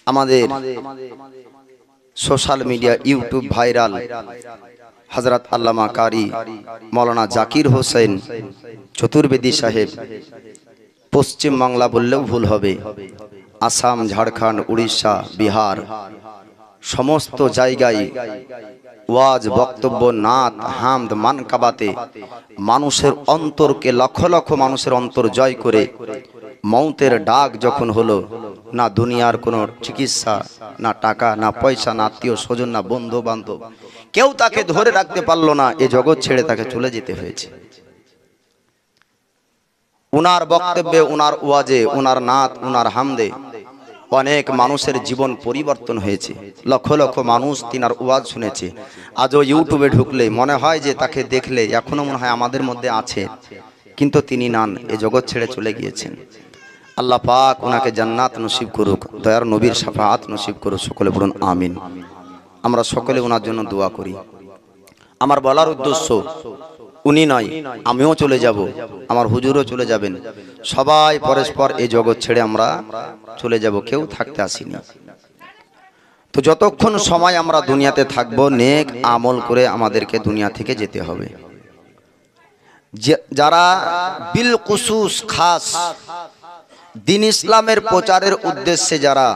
আমাদের social media YouTube viral হযরত আল্লামা কারি মাওলানা জাকির হোসেন চতুর্বেদী সাহেব, পশ্চিম বাংলা বললেও ভুল হবে, আসাম, ঝাড়খণ্ড, উড়িষ্যা, বিহার সমস্ত জায়গায় ওয়াজ, বক্তব্য, নাত, হামদ, মানকাবাতে মানুষের অন্তরকে, লক্ষ লক্ষ মানুষের অন্তর জয় করে মৌতের ডাক যখন হলো, না দুনিয়ার কোনো চিকিৎসা, না টাকা, না পয়সা, না আত্মীয় স্বজন, না বন্ধু বান্ধব, কেউ তাকে ধরে রাখতে পারলো না, এ জগৎ ছেড়ে তাকে চলে যেতে হয়েছে। উনার বক্তব্যে, উনার ওয়াজে, উনার নাত, উনার হামদে অনেক মানুষের জীবন পরিবর্তন হয়েছে। লক্ষ লক্ষ মানুষ তিনার ওয়াজ শুনেছে। আজও ইউটিউবে ঢুকলে মনে হয় যে তাকে দেখলে এখনো মনে হয় আমাদের মধ্যে আছে, কিন্তু তিনি নান, এ জগৎ ছেড়ে চলে গিয়েছেন। আল্লাহ পাক ওনাকে জান্নাত নসিব করুক, দয়ার নবীর শাফাআত নসিব করুক। সকলে বলুন আমিন। আমরা সকলে ওনার জন্য দোয়া করি। আমার বলার উদ্দেশ্য, উনি নয়, আমিও চলে যাব, আমার হুজুরও চলে যাবেন, সবাই পরস্পর এই জগৎ ছেড়ে আমরা চলে যাব, কেউ থাকতে আসিনি। তো যতক্ষণ সময় আমরা দুনিয়াতে থাকবো, নেক আমল করে আমাদেরকে দুনিয়া থেকে যেতে হবে। যারা বিল খুসুস খাস দ্বীন ইসলামের প্রচারের উদ্দেশ্যে যারা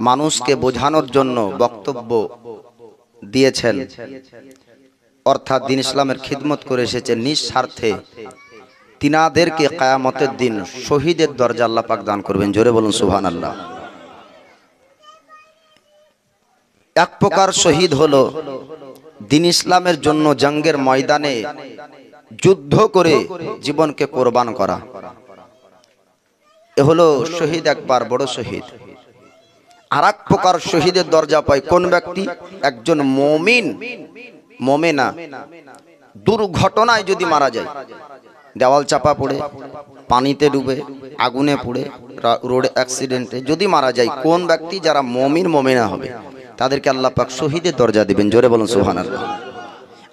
মানুষকে বোঝানোর জন্য বক্তব্য দিয়েছেন, অর্থাৎ দ্বীন ইসলামের খিদমত করে এসেছেন নিঃস্বার্থে, তিনাদেরকে কিয়ামতের দিন শহীদের দরজা আল্লাহ পাক দান করবেন। জোরে বলুন সুবহানাল্লাহ। এক প্রকার শহীদ হলো দ্বীন ইসলামের জন্য জঙ্গের ময়দানে যুদ্ধ করে জীবনকে কোরবান করা, এ হলো শহীদ, একবার বড় শহীদ। আর এক প্রকার শহীদের দরজা পায় কোন ব্যক্তি? একজন মুমিন, মুমিনা দুর্ঘটনায় যদি মারা যায়, দেওয়াল চাপা পড়ে, পানিতে ডুবে, আগুনে পুড়ে, রোড অ্যাক্সিডেন্টে যদি মারা যায়, কোন ব্যক্তি? যারা মুমিন, মুমিনা হবে, তাদেরকে আল্লাহ পাক শহীদের দরজা দিবেন। জোরে বলুন সুবহানাল্লাহ।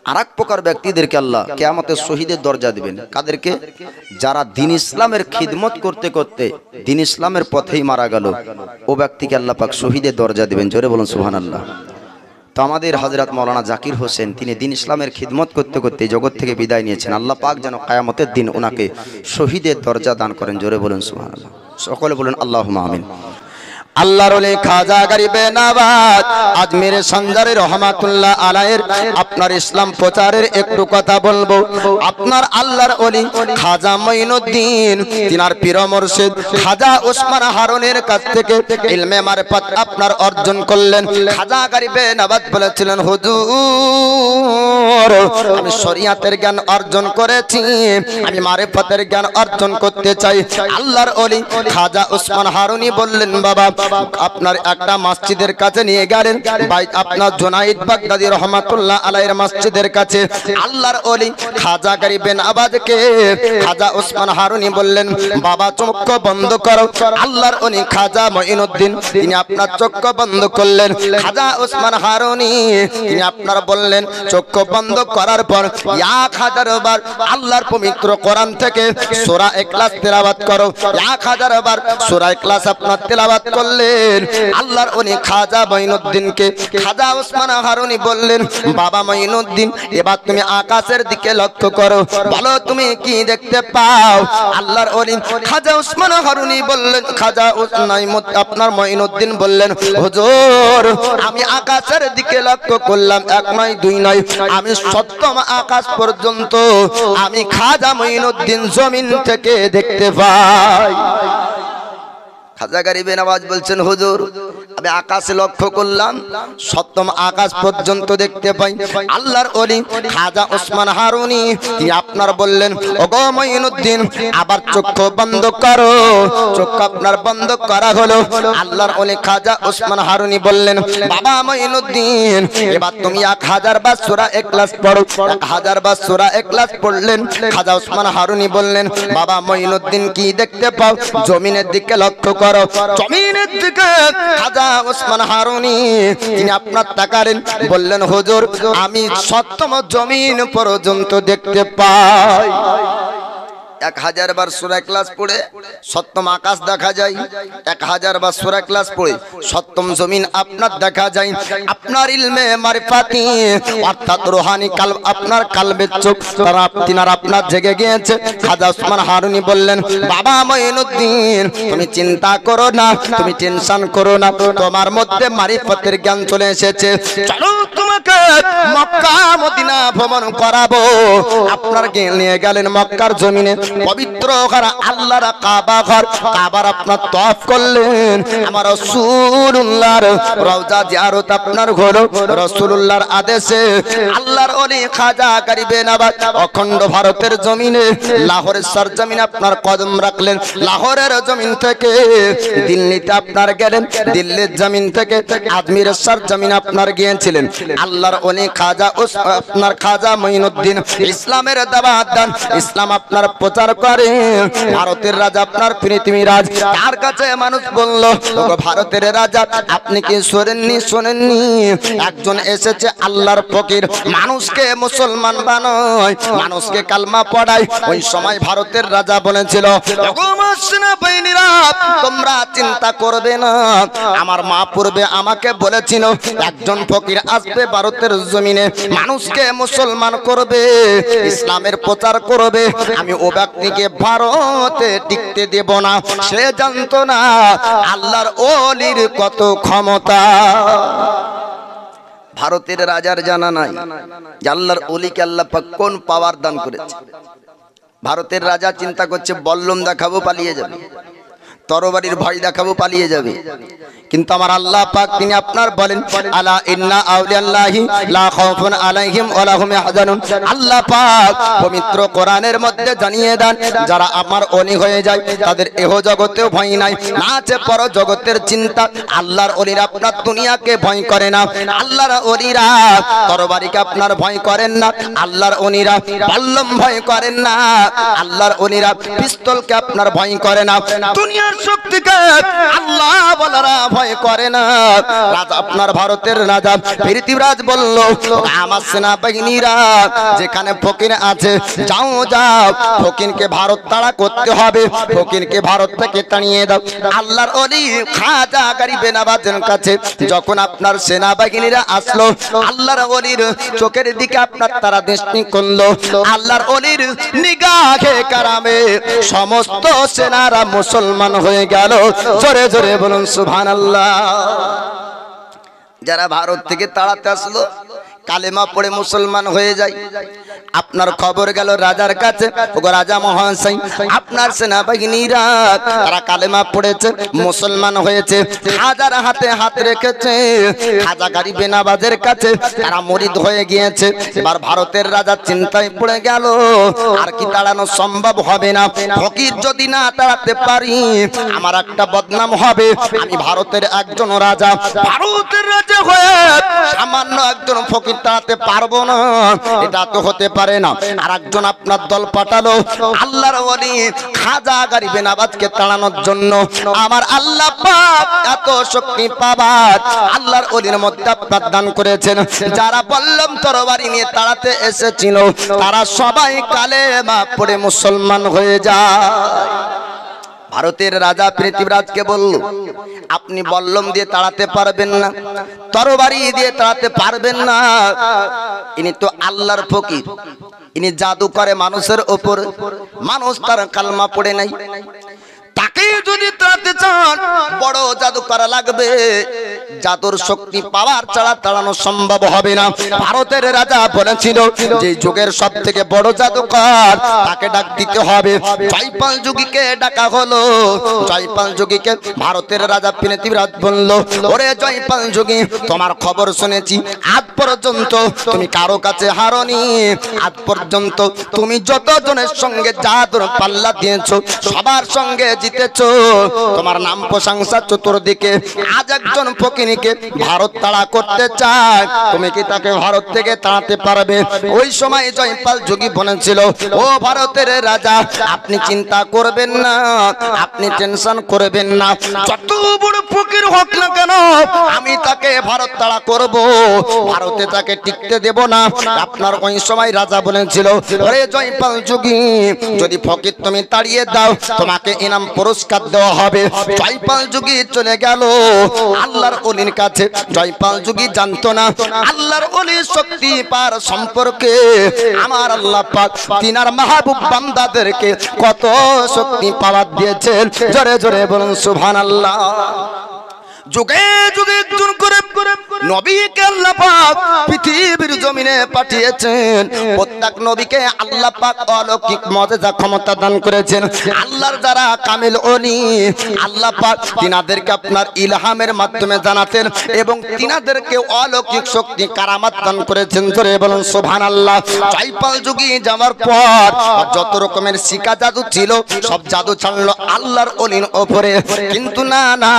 আর এক প্রকার ব্যক্তিদেরকে আল্লাহ কিয়ামতে শহীদের দরজা দিবেন। কাদেরকে? যারা দ্বীন ইসলামের খিদমত করতে করতে দ্বীন ইসলামের পথেই মারা গেল, ও ব্যক্তিকে আল্লাহ পাক শহীদের দরজা দিবেন। জোরে বলুন সুবহানাল্লাহ। তো আমাদের হযরত মাওলানা জাকির হোসেন, তিনি দ্বীন ইসলামের খিদমত করতে করতে জগৎ থেকে বিদায় নিয়েছেন। আল্লাহ পাক যেন কিয়ামতের দিন ওনাকে শহীদের দরজা দান করেন। জোরে বলুন সুবহানাল্লাহ। সকলে বলুন আল্লাহুম্মা আমিন। আল্লাহর ওলি খাজা গরিবে নওয়াজ আজমির সঞ্জারি রহমাতুল্লাহ আলাইহির আপনার ইসলাম প্রচারের একটু কথা বলবো। আপনার আল্লাহর ওলি খাজা মঈনুদ্দিন, তিনার পীর মুর্শিদ খাজা ওসমান হারুনের কাছ থেকে ইলমে মারিফাত আপনার অর্জন করলেন। খাজা গরিবে নওয়াজ বলেছিলেন, হুজুর আমি শরিয়াতের জ্ঞান অর্জন করেছি, আমি মারিফাতের জ্ঞান অর্জন করতে চাই। আল্লাহর ওলি খাজা ওসমান হারুনি বললেন, বাবা আপনার একটা মসজিদের কাছে নিয়ে গেলেন, ভাই আপনার জুনাইদ বাগদাদি রহমাতুল্লাহ আলাইহির মসজিদের কাছে। আল্লাহর ওলি খাজা গরিবে নওয়াজকে খাজা ওসমান হারুনি বললেন, বাবা চোখ বন্ধ করো। আল্লাহর ওলি খাজা মঈনুদ্দিন তিনি আপনার চোখ বন্ধ করলেন। খাজা ওসমান হারুনি তিনি আপনার বললেন, চোখ বন্ধ করার পর 1000 বার আল্লাহর পবিত্র কোরআন থেকে সূরা ইখলাস তেলাওয়াত করো। 1000 বার সূরা ইখলাস আপনার তেলাওয়াত করলেন। আল্লাহর ওলি খাজা মঈনুদ্দিনকে খাজা ওসমান হারুনি বললেন, বাবা মঈনুদ্দিন এবার তুমি আকাশের দিকে লক্ষ্য করো, বলো তুমি কি দেখতে পাও? আল্লাহর ওলি খাজা ওসমান হারুনি বললেন, খাজা আপনার মঈনুদ্দিন বললেন, হুজুর আমি আকাশের দিকে লক্ষ্য করলাম, এক নয় দুই নয়, আমি সপ্তম আকাশ পর্যন্ত আমি খাজা মঈনুদ্দিন জমিন থেকে দেখতে পাই। খাজা গরিবে নওয়াজ বলছেন, হুজুর আমি আকাশে লক্ষ্য করলাম, সপ্তম আকাশ পর্যন্ত দেখতে পাই। আল্লাহর ওলি খাজা ওসমান হারুনি তিনি আপনার বললেন, ওগো মঈনুদ্দিন আবার চোখ বন্ধ করো। চোখ আপনার বন্ধ করা হলো। আল্লাহর ওলি খাজা ওসমান হারুনি বললেন, বাবা মঈনুদ্দিন এবার তুমি 1000 বার সূরা ইখলাস পড়ো। 1000 বার সূরা ইখলাস পড়লেন। খাজা ওসমান হারুনি বললেন, বাবা মঈনুদ্দিন কি দেখতে পাও? জমিনের দিকে লক্ষ্য করো। জমিনের দিকে খাজা ওসমান হারুনি তিনি আপনার তাকালেন, বললেন, হুজুর আমি সপ্তম জমিন পর্যন্ত দেখতে পাই। 1000 বার সূরা ইখলাস পড়ে সপ্তম আকাশ দেখা যায়, 1000 বার সূরা ইখলাস পড়ে সপ্তম জমিন আপনার দেখা যায়। আপনার ইলমে মারিফাতি অর্থাৎ রূহানি কালব, আপনার কালবের চোখ তিনার আপনার জেগে গিয়েছে। খাজা ওসমান হারুনি বললেন, বাবা মঈনুদ্দিন তুমি চিন্তা করো না, তুমি টেনশন করো না, তোমার মধ্যে মারিফতের জ্ঞান চলে এসেছে। চলো তোমাকে মক্কা মদিনা ভ্রমণ করাবো। আপনার নিয়ে গেলেন মক্কার জমিনে, পবিত্র ঘর আল্লাহর কাবা ঘর, কাবার আপনার তওয়াফ করলেন। আমার রাসূলুল্লাহর রওজা জিয়ারত আপনার হলো। রাসূলুল্লাহর আদেশে আল্লাহর ওলি খাজা গরিবে নবাজ অখণ্ড ভারতের জমিনে লাহোরের সরজমিনে আপনার কদম রাখলেন। লাহোরের জমিন থেকে দিল্লিতে আপনার গেলেন, দিল্লির জমিন থেকে আজমিরের সরজমিনে আপনার গিয়েছিলেন। আল্লাহর ওলি খাজা আপনার খাজা মঈনুদ্দিন ইসলামের দাওয়াত দেন, ইসলাম আপনার প্রচার করে। ভারতের রাজা আপনার পৃথিবীরাজ, তার কাছে মানুষ বলল, ভারতের রাজা আপনি কি শোনেননি একজন এসেছে আল্লাহর ফকির, মানুষকে মুসলমান বানায়, মানুষকে কালমা পড়ায়। ওই সময় ভারতের রাজা বলেছিল, তোমরা চিন্তা করবে না, আমার মা পূর্বে আমাকে বলেছিল একজন ফকির আসবে ভারতের জমিনে, মানুষকে মুসলমান করবে, ইসলামের প্রচার করবে, আমি ও ব্যক্তিকে ভারতে টিকতে দেব না। সে জানতো না আল্লাহর ওলির কত ক্ষমতা। ভারতের রাজার জানা নাই যে আল্লাহর ওলিকে আল্লাহ পাক কোন পাওয়ার দান করেছে। ভারতের রাজা চিন্তা করছে বল্লম দেখাবো পালিয়ে যাবে, তরবারির ভয় দেখাবো পালিয়ে যাবে। কিন্তু আমার আল্লাহ পাক তিনি আপনার বলেন, আলা ইন্না আউলিয়াল্লাহি লা খাউফুন আলাইহিম ওয়া লা হুম ইয়াহজানুন। আল্লাহ পাক পবিত্র কোরআনের মধ্যে জানিয়ে দেন, যারা আমার ওলি হয়ে যায় তাদের এহ জগতেও ভয় নাই, না আছে পর জগতের চিন্তা। আল্লাহর ওলিরা আপনার দুনিয়াকে ভয় করে না, আল্লাহর ওলিরা তরবারিকে আপনার ভয় করেন না, আল্লাহর ওলিরা বল্লম ভয় করেন না, আল্লাহর ওলিরা পিস্তলকে আপনার ভয় করে না, দুনিয়ার শক্তিকে আল্লাহ ওয়ালারা ভয় করে না। রাজা আপনার ভারতের রাজা পৃথিবীরাজ বলল, আমার সেনাবাহিনীরা যেখানে ফকির আছে যাও যাও, ফকিরকে ভারত তাড়া করতে হবে, ফকিরকে ভারত থেকে তাড়িয়ে দাও। আল্লাহর ওলি খাজা গরিবে নওয়াজের কাছে যখন আপনার সেনাবাহিনীরা আসলো, আল্লাহর ওলির চোখের দিকে আপনার তারা দৃষ্টি করলো, আল্লাহর ওলির নিগাহে কারামে সমস্ত সেনারা মুসলমান হয়ে গেল। জোরে জোরে বলুন সুবহানাল্লাহ। যারা ভারত থেকে তাড়াতে আসলো কালেমা পড়ে মুসলমান হয়ে যায়। আপনার খবর গেল রাজার কাছে, রাজা মহাশয় আপনার সেনাবাহিনীরা তারা কালেমা পড়েছে, মুসলমান হয়েছে, খাজার হাতে হাত রেখেছে, খাজা গরিবে নওয়াজের কাছে তারা মুরিদ হয়ে গিয়েছে। এবার ভারতের রাজা চিন্তায় পড়ে গেল, আর কি তাড়ানো সম্ভব হবে না, ফকির যদি না তাড়াতে পারি আমার একটা বদনাম হবে। আমি ভারতের একজন রাজা, ভারতের রাজা হয়ে সামান্য একজন ফকির তাড়াতে পারবো না, এটা তো হতে পারে না। আর একজন আপনার দল পাঠালো আল্লাহর ওলি খাজা গরিবে নওয়াজকে তাড়ানোর জন্য। আমার আল্লাহ পাক এত শক্তি পাবার আল্লাহর ওলির মধ্যে আপনার দান করেছেন। যারা বললাম তরবারি নিয়ে তাড়াতে এসেছিল তারা সবাই কালেমা পড়ে মুসলমান হয়ে যায়। ভারতের রাজা পৃথিবীরাজকে বলল, আপনি বল্লম দিয়ে তাড়াতে পারবেন না, তরবারি দিয়ে তাড়াতে পারবেন না, ইনি তো আল্লাহর ফকির, ইনি জাদু করে মানুষের ওপর, মানুষ তার কালমা পড়ে নাই, তাকে যদি তাড়াতে চান বড় জাদু করা লাগবে, জাদুর শক্তি পাওয়ার ছাড়া তাড়ানো সম্ভব হবে না। ভারতের রাজা বলেছিল যে যুগের সব থেকে বড় জাদুকর তাকে ডাক দিতে হবে। জয়পাল যোগীকে ডাকা হলো। জয়পাল যোগীকে ভারতের রাজা পৃথিবীরাজ বলল, ওরে জয়পাল যোগী তোমার খবর শুনেছি, আজ পর্যন্ত তুমি কারো কাছে হারনি, আজ পর্যন্ত তুমি যতজনের সঙ্গে জাদুর পাল্লা দিয়েছো সবার সঙ্গে জিতেছো, তোমার নাম প্রশংসা চতুর্দিকে। আজ একজন ফকিরকে ভারত তাড়া করতে চায়, তুমি কি তাকে ভারত থেকে তাড়াতে পারবে? ওই সময় জয়পাল যোগী বলেছিল, ও ভারতের রাজা আপনি চিন্তা করবেন না, আপনি টেনশন করবেন না, যত বড় ফকির হোক না কেন আমি তাকে ভারত তাড়া করব, ভারতে তাকে টিকতে দেব না। আপনার ওই সময় রাজা বলেছিল, ওরে জয়পাল যোগী, যদি ফকির তুমি তাড়িয়ে দাও তোমাকে ইনাম পুরস্কার দেওয়া হবে। জয়পাল যোগী চলে গেল আল্লাহর ওলির কাছে। জয়পাল যোগী জানতো না আল্লাহর ওলির শক্তি পার সম্পর্কে। আমার আল্লাহ পাক তিনার মাহবুব বান্দাদেরকে কত শক্তি পাওয়ার দিয়েছেন, জোরে জোরে বলুন সুবহানাল্লাহ। যুগে যুগে একজন করে নবীকে আল্লাহ পাক পৃথিবীর জমিনে পাঠিয়েছেন। প্রত্যেক নবীকে আল্লাহ পাক অলৌকিক মুজিজা ক্ষমতা দান করেছেন। আল্লাহর যারা কামিল ওলি আল্লাহ পাক তিনাদেরকে আপনার ইলহামের মাধ্যমে জানাতেন এবং তিনাদেরকে অলৌকিক শক্তি কারামাত দান করেছেন, জোরে বলুন সুবহানাল্লাহ। জয়পাল যোগী যাওয়ার পর যত রকমের শিকা জাদু ছিল সব জাদু ছাড়লো আল্লাহর ওলির উপরে, কিন্তু না না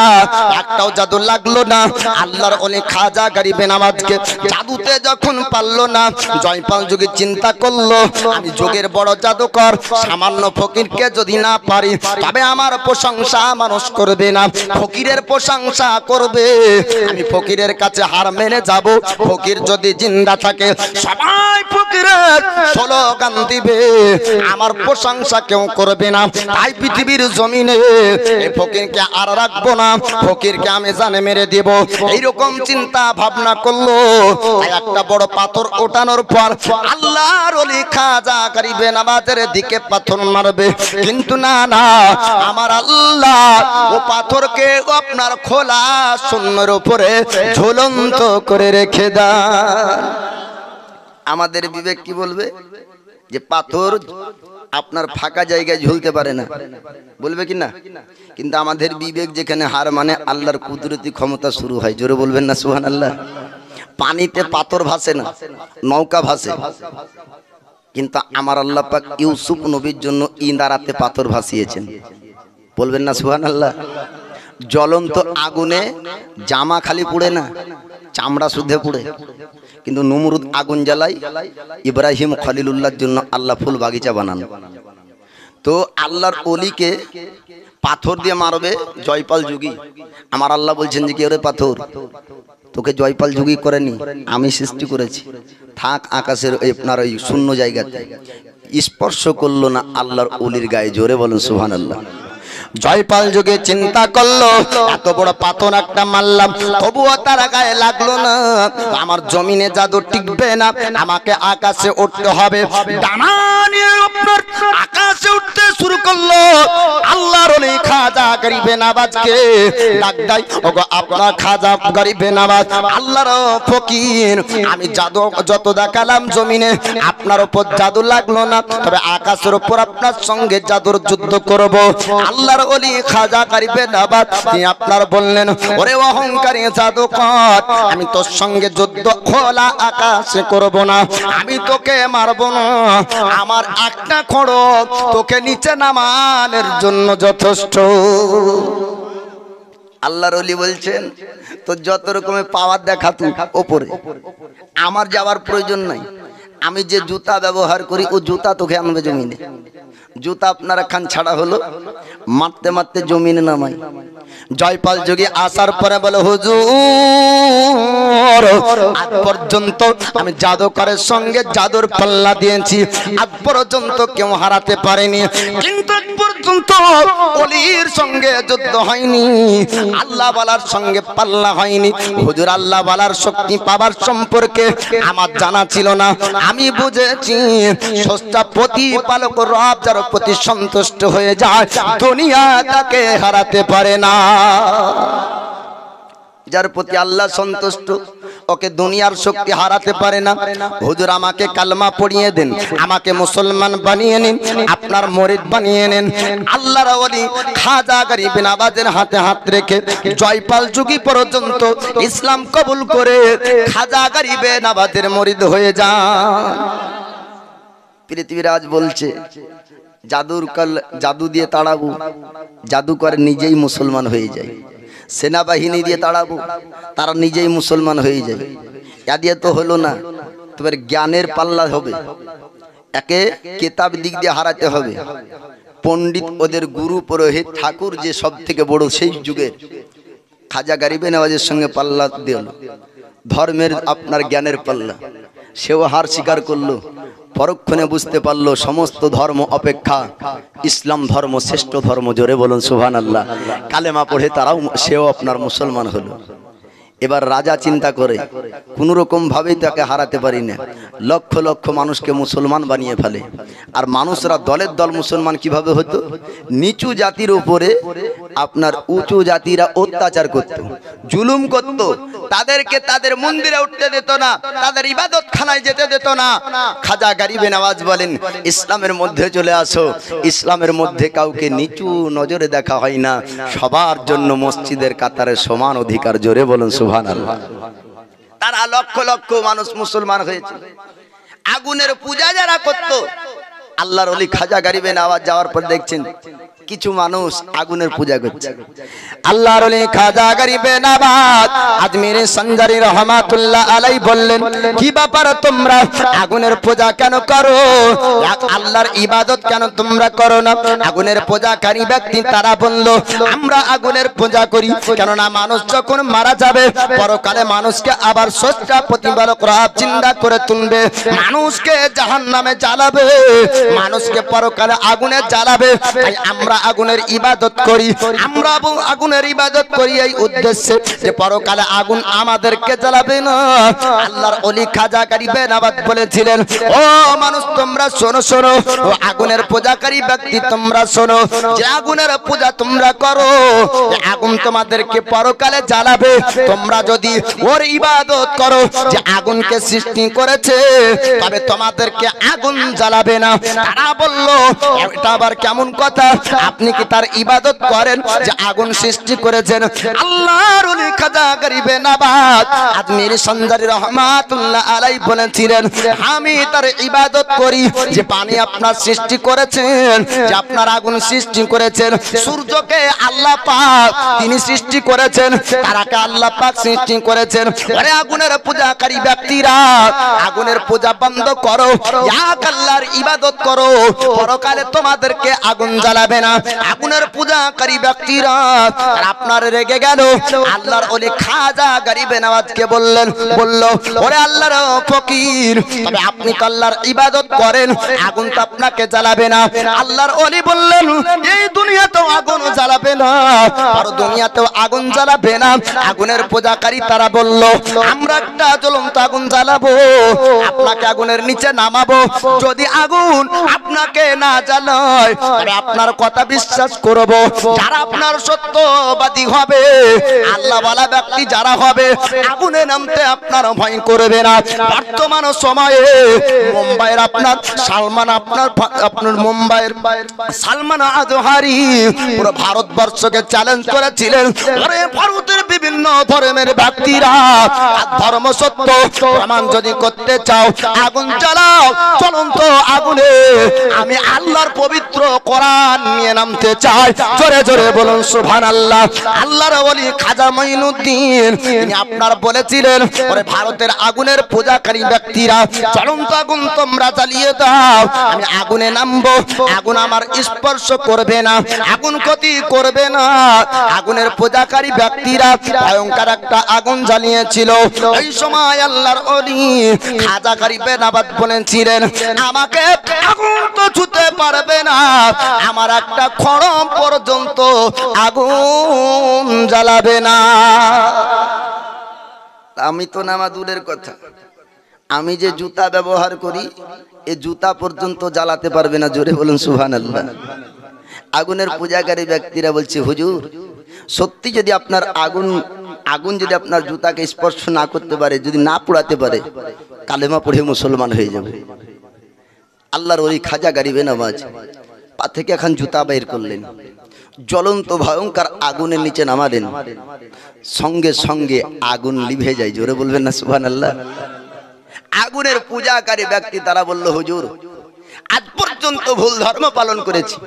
একটাও জাদু লাগলো না। আল্লাহর ওলি খাজা গরিবে নামাজকে জাদুতে যখন পারলো না, জয়পাল যোগী চিন্তা করলো আমি যোগের বড় জাদুকর, সামান্য ফকিরকে যদি না পারি তবে আমার প্রশংসা মানুষ করবে না, ফকিরের প্রশংসা করবে। আমি ফকিরের কাছে হার মেনে যাব। ফকির যদি জিন্দা থাকে সবাই ফকিরের স্লোগান দিবে, আমার প্রশংসা কেউ করবে না। তাই পৃথিবীর জমিনে এই ফকিরকে আর রাখবো না, ফকিরকে আমি জানে মেরে দেব। এইরকম চিন্তা ভাবনা করলো। একটা বড় পাথর ওঠানোর পর আল্লাহর ওলি খাজা গরিবে নামাজের দিকে পাথর মারবে, কিন্তু না না আমার আল্লাহ ও পাথরকে আপনার খোলা শূন্যের উপরে ঝুলন্ত করে রেখে দেন। আমাদের বিবেক কি বলবে যে পাথর আপনার ফাঁকা জায়গায় ঝুলতে পারে না, বলবে কি না? কিন্তু আমাদের বিবেক যেখানে হার মানে আল্লাহর কুদরতি ক্ষমতা শুরু হয়, জোরে বলবেন না সুবহানাল্লাহ। পানিতে পাথর ভাসে না, নৌকা ভাসে, কিন্তু আমার আল্লাহ পাক ইউসুফ নবীর জন্য ইন্দারাতে পাথর ভাসিয়েছেন, বলবেন না সুবহানাল্লাহ। জ্বলন্ত আগুনে জামা খালি পুড়ে না, চামড়া শুদ্ধে পুড়ে, কিন্তু নমরুদ আগুন জ্বালাই ইব্রাহিম খলিলুল্লাহর জন্য আল্লাহ ফুল বাগিচা বানান। তো আল্লাহর ওলিকে পাথর দিয়ে মারবে জয়পাল যোগী। আমার আল্লাহ বলছেন যে কি ওরে পাথর, তোকে জয়পাল যোগী করেনি, আমি সৃষ্টি করেছি, থাক আকাশের আপনার ওই শূন্য জায়গাতে। স্পর্শ করলো না আল্লাহর ওলির গায়ে, জোরে বলুন সুবহানাল্লাহ। জয়পাল যোগী চিন্তা করলো এত বড় পাথর একটা মারলাম তবুও তার গায়ে লাগলো না, আমার জমিনে জাদু টিকবে না, আমাকে আকাশে উঠতে হবে। ডানা নিয়ে আপনার আকাশে উঠতে শুরু করলো। আল্লাহর ওলি খাজা গরিবে নামাজকে ডাক দেয়, ওগো আপনার খাজা গরিবে নামাজ, আল্লাহর ফকির, আমি জাদু যত দেখালাম জমিনে আপনার উপর জাদু লাগলো না, তবে আকাশের উপর আপনার সঙ্গে জাদুর যুদ্ধ করব। আল্লাহর ওলি খাজা গরিবে নামাজ তিনি আপনার বললেন, ওরে অহংকারী জাদুকর, আমি তোর সঙ্গে যুদ্ধ খোলা আকাশে করব না, আমি তোকে মারব না, আমার একটা খড়গ তোকে নিচে নামানোর জন্য যথেষ্ট। আল্লাহর ওলি বলছেন তো যত রকমের পাওয়ার দেখা তুই ওপরে, আমার যাওয়ার প্রয়োজন নাই, আমি যে জুতা ব্যবহার করি ও জুতা তোকে আনবে জমিনে। জুতা আপনারা খান ছাড়া হলো, মারতে মারতে জমিনে নামাই। জয়পাল যোগী আসার পরে বলে, হুজুর আজ পর্যন্ত আমি জাদুকরের সঙ্গে জাদুর পাল্লা দিয়েছি, আজ পর্যন্ত কেউ হারাতে পারেনি, কিন্তু আজ পর্যন্ত ওলির সঙ্গে যুদ্ধ হয়নি, আল্লাহ ওয়ালার সঙ্গে পাল্লা হয়নি। হুজুর আল্লাহ ওয়ালার শক্তি পাওয়ার সম্পর্কে আমার জানা ছিল না, আমি বুঝেছি স্রষ্টা প্রতিপালক রব যার প্রতি সন্তুষ্ট হয়ে যায় দুনিয়া তাকে হারাতে পারে না। যার প্রতি আল্লাহ সন্তুষ্ট ওকে দুনিয়ার শক্তি হারাতে পারে না। হুজুর আমাকে কালমা পড়িয়ে দেন, আমাকে মুসলমান বানিয়ে নিন, আপনার মুরিদ বানিয়ে নেন। আল্লাহর ওলি খাজা গরিবে নামাজের হাতে হাত রেখে জয়পাল যোগী পর্যন্ত ইসলাম কবুল করে খাজা গরিবে নামাজের মুরিদ হয়ে যান। পৃথিবীরাজ বলছে জাদু দিয়ে তাড়াবো, জাদুকর নিজেই মুসলমান হয়ে যায়, সেনাবাহিনী দিয়ে তাড়াবো, তারা নিজেই মুসলমান হয়ে যায়। এ দিয়ে তো হলো না, তবে জ্ঞানের পাল্লা হবে, একে কিতাব দিক দিয়ে হারাতে হবে। পণ্ডিত ওদের গুরু পুরোহিত ঠাকুর যে সব থেকে বড় সেই যুগের, খাজা গরিবে নওয়াজের সঙ্গে পাল্লা দিল, ধর্মের আপনার জ্ঞানের পাল্লা, সেও হার স্বীকার করলো। পরক্ষণে বুঝতে পারলো সমস্ত ধর্ম অপেক্ষা ইসলাম ধর্ম শ্রেষ্ঠ ধর্ম। জোরে বলুন সুবহানাল্লাহ। কালেমা পড়ে তারাও সেও আপনার মুসলমান হলো। এবার রাজা চিন্তা করে কোন রকম ভাবেই তাকে হারাতে পারি না, লক্ষ লক্ষ মানুষকে মুসলমান বানিয়ে ফেলে। আর মানুষরা দলের দল মুসলমান কিভাবে হতো? নিচু জাতির উপরে আপনার উঁচু জাতিরা অত্যাচার করত, জুলুম করত, তাদেরকে তাদের মন্দিরে উঠতে দিত না, তাদের ইবাদতখানায় যেতে দিত না। খাজা গরিবে নওয়াজ বলেন, ইসলামের মধ্যে চলে আসো। ইসলামের মধ্যে কাউকে নিচু নজরে দেখা হয় না, সবার জন্য মসজিদের কাতারে সমান অধিকার। জোরে বলুন সুবহানাল্লাহ। তারা লক্ষ লক্ষ মানুষ মুসলমান হয়েছে। আগুনের পূজা যারা করত, আল্লাহর ওলি খাজা গরিবে নওয়াজ যাওয়ার পর দেখছেন কিছু মানুষ আগুনের পূজা করছে। আল্লাহর ওলি খাজা গরিবে নওয়াজ আজমিরি সঞ্জারি রহমাতুল্লাহ আলাইহি বললেন, কি ব্যাপার তোমরা আগুনের পূজা কেন করো? আল্লাহর ইবাদত কেন তোমরা করো না? আগুনের পূজাকারী ব্যক্তি তারা বলল, আমরা আগুনের পূজা করি কেননা মানুষ যখন মারা যাবে পরকালে মানুষকে আবার স্রষ্টা প্রতিপালক রব জিন্দা করে তুলবে, মানুষকে জাহান্নামে জ্বালাবে, মানুষকে পরকালে আগুনে জ্বালাবে। তাই আমরা আগুনের ইবাদত করি, আমরা আগুনের ইবাদত করি এই উদ্দেশ্যে যে পরকালে আগুন আমাদেরকে জ্বালাবে না। আল্লাহর ওলি খাজা গরিবে নওয়াজ বলেছিলেন, ও মানুষ তোমরা শোনো শোনো, ও আগুনের পূজাকারী ব্যক্তি তোমরা শোনো, যে আগুনের পূজা তোমরা করো আগুন তোমাদেরকে পরকালে জ্বালাবে। তোমরা যদি ওর ইবাদত করো যে আগুনকে সৃষ্টি করেছে তবে তোমাদেরকে আগুন জ্বালাবে না। তারা বলল, এটা আবার কেমন কথা? আপনি কি তার ইবাদত করেন যে আগুন সৃষ্টি করেছেন? আল্লাহর ওলি খাজা গরিবে নওয়াজ আজমিরি সঞ্জারি রহমাতুল্লাহ আলাইহি বলেছিলেন, আমি তার ইবাদত করি যে পানি আপনার সৃষ্টি করেছেন, যে আপনার আগুন সৃষ্টি করেছেন। সূর্যকে আল্লাহ পাক তিনি সৃষ্টি করেছেন, তারাকে আল্লাহ পাক সৃষ্টি করেছেন। আরে আগুনের পূজাকারী ব্যক্তিরা আগুনের পূজা বন্ধ করো, এক আল্লাহর ইবাদত করো, পরকালে তোমাদেরকে আগুন জ্বালাবে না। আগুনের পূজাকারী ব্যক্তিরা আপনার রেগে গেল। আল্লাহর ওলি খাজা গরিবে নওয়াজকে বললেন, বলল, ওরে আল্লাহর ফকির, তবে আপনি তো আল্লাহর ইবাদত করেন, আগুন তো আপনাকে জ্বালাবে না। আল্লাহর ওলি বললেন, এই দুনিয়াতেও আগুন জ্বালাবে না, আর দুনিয়াতেও আগুন জ্বালাবে না। আগুনের পূজাকারী তারা বলল, আমরা একটা জ্বলন্ত আগুন জ্বালাবো, আপনাকে আগুনের নিচে নামাবো। যদি আগুন আপনাকে না জ্বালায় তবে আপনার কথা বিশ্বাস করব। যারা আপনার সত্যবাদী হবে, আল্লাহওয়ালা ব্যক্তি যারা হবে, আগুনে নামতে আপনার ভয় করবে না। বর্তমান সময়ে মুম্বাইয়ের আপনার সালমান আপনার মুম্বাইয়ের সালমান আজহারি পুরো ভারতবর্ষকে চ্যালেঞ্জ করেছিলেন, আরে ভারতের বিভিন্ন ধর্মের ব্যক্তিরা ধর্ম সত্য প্রমাণ যদি করতে চাও আগুন জ্বালাও, চলন্ত আগুনে আমি আল্লাহর পবিত্র কোরআন নিয়ে নামতে চাই। জোরে জোরে বলুন সুবহানাল্লাহ। আল্লাহর ওলি খাজা মঈনুদ্দিন তিনি আপনার বলেছিলেন, ওরে ভারতের আগুনের পূজাকারী ব্যক্তিরা চলন্ত আগুন তোমরা জ্বালিয়ে দাও, আমি আগুনে নামবো, আগুন আমার স্পর্শ করবে না, আগুন ক্ষতি করবে না। আগুনের পূজাকারী ব্যক্তিরা ভয়ঙ্কর একটা আগুন জ্বালিয়েছিল। এই সময় আল্লাহর ওলি খাজা গরিবে নওয়াজ বলেছিলেন, আমাকে আগুন তো ছুঁতে পারবে না, আমার একটা খড়ম পর্যন্ত আগুন জ্বালাবে না। আমি তো নামা দূরের কথা, আমি যে জুতা ব্যবহার করি এই জুতা পর্যন্ত জ্বালাতে পারবে না। জোরে বলুন সুবহানাল্লাহ। আগুনের পূজাকারী ব্যক্তিরা বলছে, হুজুর সত্যি যদি আপনার আগুন যদি আপনার জুতাকে স্পর্শ না করতে পারে, যদি না পোড়াতে পারে, কালেমা পড়ে মুসলমান হয়ে যাবে। আল্লাহর ওলি খাজা গরিবে নওয়াজ পা থেকে এখন জুতা বের করলেন, জ্বলন্ত ভয়ঙ্কর আগুনের নিচে নামালেন, সঙ্গে সঙ্গে আগুন লিভে যায়। জোরে বলবেন না সুবহানাল্লাহ। আগুনের পূজাকারী ব্যক্তি তারা বলল, হুজুর আজ পর্যন্ত ভুল ধর্ম পালন করেছি,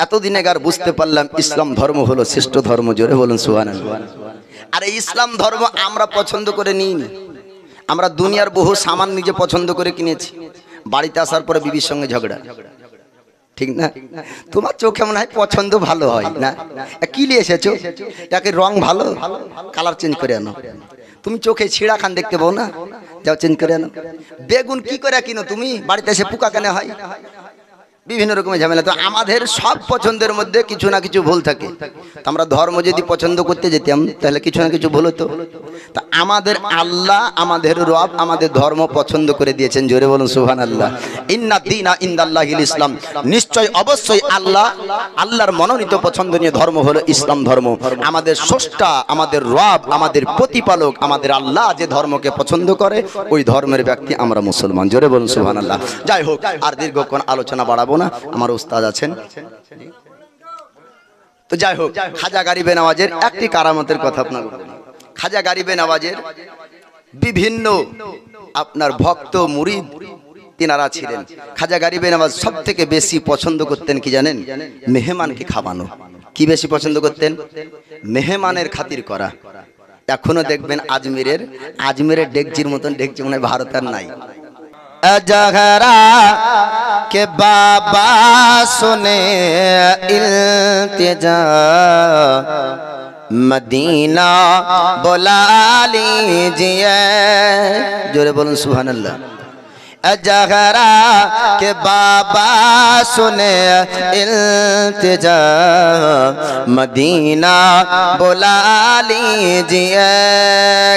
এতদিন আগে বুঝতে পারলাম ইসলাম ধর্ম হলো শ্রেষ্ঠ ধর্ম। জোরে বলুন সুবহানাল্লাহ। আর এই ইসলাম ধর্ম আমরা পছন্দ করে নিইনি, আমরা দুনিয়ার বহু সামান নিজে পছন্দ করে কিনেছি, বাড়িতে আসার পরে বিবির সঙ্গে ঝগড়া, ঠিক না? তোমার চোখে মনে হয় পছন্দ ভালো হয় না, কি নিয়ে এসেছো, এটাকে রং ভালো, কালার চেঞ্জ করে আনো। তুমি চোখে ছিঁড়া খান দেখতে পাও না, যাও চেঞ্জ করে আনো। বেগুন কি করে কিনো তুমি, বাড়িতে এসে পোকা কেন হয়, বিভিন্ন রকমের ঝামেলা। তো আমাদের সব পছন্দের মধ্যে কিছু না কিছু ভুল থাকে। আমরা ধর্ম যদি পছন্দ করতে যেতাম তাহলে কিছু না কিছু ভুল হতো। তা আমাদের আল্লাহ, আমাদের রব আমাদের ধর্ম পছন্দ করে দিয়েছেন। জোরে বলুন সুবহানাল্লাহ। ইন্না দীনা ইনদাল্লাহিল ইসলাম, নিশ্চয় অবশ্যই আল্লাহর মনোনীত পছন্দনীয় ধর্ম হলো ইসলাম ধর্ম। আমাদের স্রষ্টা, আমাদের রব, আমাদের প্রতিপালক, আমাদের আল্লাহ যে ধর্মকে পছন্দ করে ওই ধর্মের ব্যক্তি আমরা মুসলমান। জোরে বলুন সুবহানাল্লাহ। যাই হোক, আর দীর্ঘক্ষণ আলোচনা বাড়াবো না, আমার উস্তাদ আছেন। তো যাই হোক, খাজা গরিবে নওয়াজের একটি কারামতের কথা আপনার বলবো। খাজা গরিবে নওয়াজের বিভিন্ন আপনার ভক্ত মুরিদ তিনারা ছিলেন। খাজা গরিবে নওয়াজ সব থেকে বেশি পছন্দ করতেন কি জানেন? মেহমানকে খাওয়ানো। কি বেশি পছন্দ করতেন? মেহমানের খাতির করা। এখনো দেখবেন আজমিরের ডেকচির মতন ডেকচি মনে হয় ভারত আর নাই। जहरा के बाबा सुने इल्तिजा, मदीना बुला लीजिए। जोरे बोलूं सुभानअल्लाह। जहरा के बाबा सुने इल्तिजा, मदीना बुला लीजिए।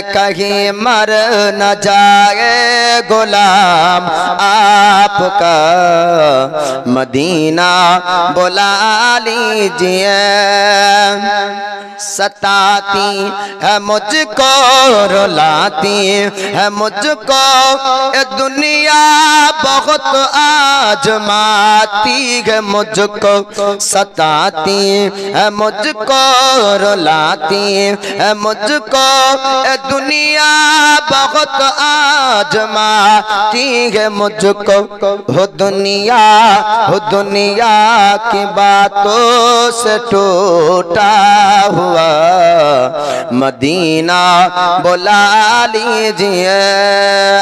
कहीं मर न जाए गुलाम आपका, मदीना बुला लीजिए। सताती है मुझको, रुलाती है मुझको ये दुनिया, बहुत आजमाती है मुझको। सताती है मुझको, रुलाती है मुझको ये दुनिया, बहुत आजमाती है मुझको। हो दुनिया की बातों से टूटा हुआ, मदीना बुला लीजिए।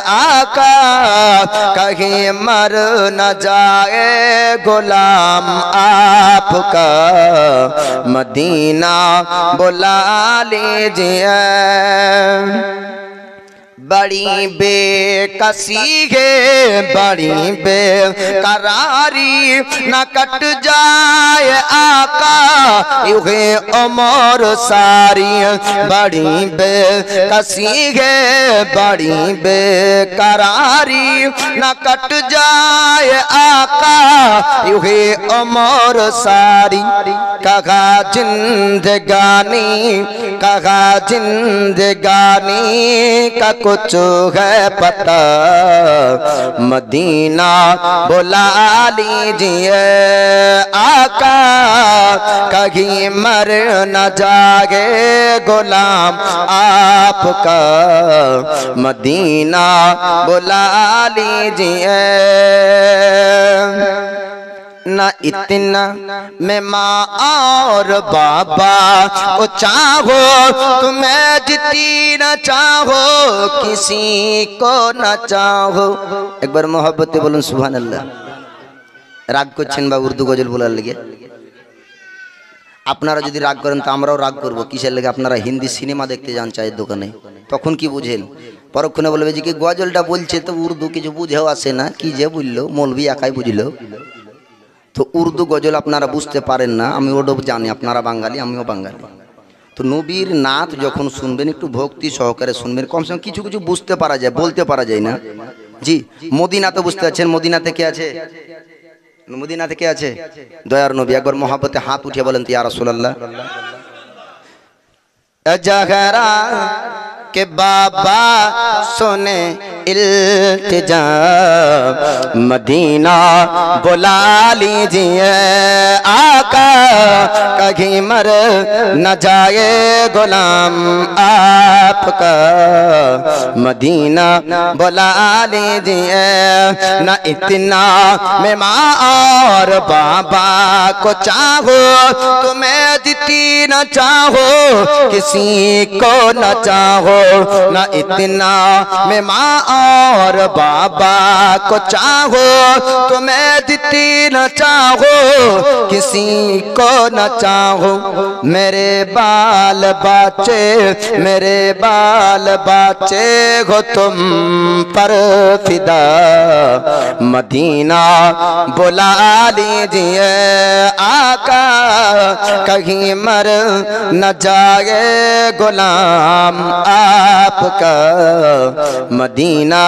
आका कहीं मर न जाए गुलाम आपका, मदीना बुला लीजिए। बड़ी बेकसी है, बड़ी बेकरारी, न कट जाए आका यूं उम्र सारी। बड़ी बेकसी है, बड़ी बेकरारी, न कट जाए आका यूं उम्र सारी। कहा जिंदगानी का कुछ है पता, मदीना बुला लीजिए। आका कहीं मर न जाए गुलाम आपका, मदीना बुला लीजिए। न इतना मैं माँ और बाबा को चाहो, तुम्हें जितनी न चाहो किसी को न चाहो। एक बार मोहब्बते बोलूं सुभान अल्लाह। রাগ করছেন বা উর্দু গজল বলার লেগে? আপনারা যদি রাগ করেন তো আমরাও রাগ করব। কিসের লেগে? আপনারা হিন্দি সিনেমা দেখতে যান চায়ের দোকানে, তখন কি বুঝেন? পরক্ষণে বলবে যে কি গজলটা বলছে তো উর্দু কিছু বুঝেও আসে না, কি যে বললো মৌলভী একাই বুঝলো। তো উর্দু গজল আপনারা বুঝতে পারেন না, আমি ওটা জানি। আপনারা বাঙালি, আমিও বাঙালি। তো নবীর নাত যখন শুনবেন একটু ভক্তি সহকারে শুনবেন, কমসে কম কিছু কিছু বুঝতে পারা যায়, বলতে পারা যায় না। জি, মদিনা তো বুঝতে পারছেন, মদিনাতে কে আছে? মদিনাতে কে আছে? দয়ার নবী। একবার মহব্বতে হাত উঠিয়ে বলেন তো ইয়া রাসূলুল্লাহ। জাহরা के बाबा सुने इल्तिजा, मदीना बुला लीजिए। आका कहीं मर न जाए गुलाम आपका मदीना बुला लीजिए न इतना मैं माँ और बाबा को चाहो तुम्हें जीती न चाहो किसी को न चाहो न इतना मैं माँ और बाबा को चाहो तुम्हें जीती न चाहो किसी को न चाहो मेरे बाल बच्चे हो तुम पर फिदा मदीना बुला लीजिए आका कहीं मर न जाए गुलाम आपका मदीना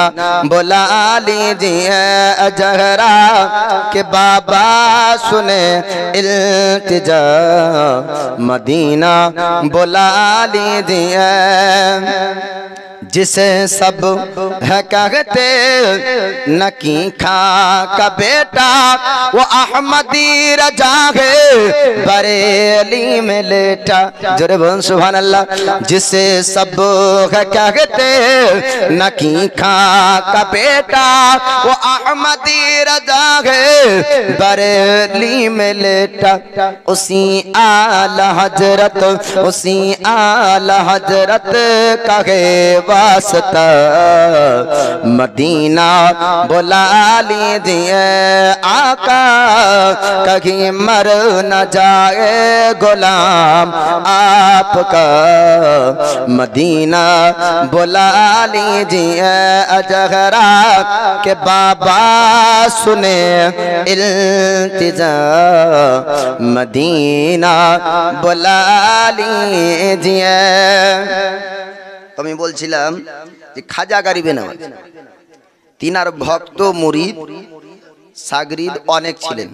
बुला लीजिए जहरा के बाबा सुने इल्तिजा मदीना बुला लीजिए जिसे सब है कहते नकी खां का बेटा वो अहमदी रजा है बरेली में लेटा जोरे बोल सुभान अल्लाह जिसे सब है कहते नकी खां का बेटा वो अहमदी रजा है बरेली में लेटा उसी आला हजरत का है वास्ता मदीना बुला लीजिए आका कहीं मर न जाए गुलाम आपका मदीना बुला लीजिए अजहरा के बाबा सुने इल्तिजा मदीना बुला लीजिए আমি বলছিলাম যে খাজা গরিবে নওয়াজ তিনার ভক্ত মুরিদ সাগরিদ অনেক ছিলেন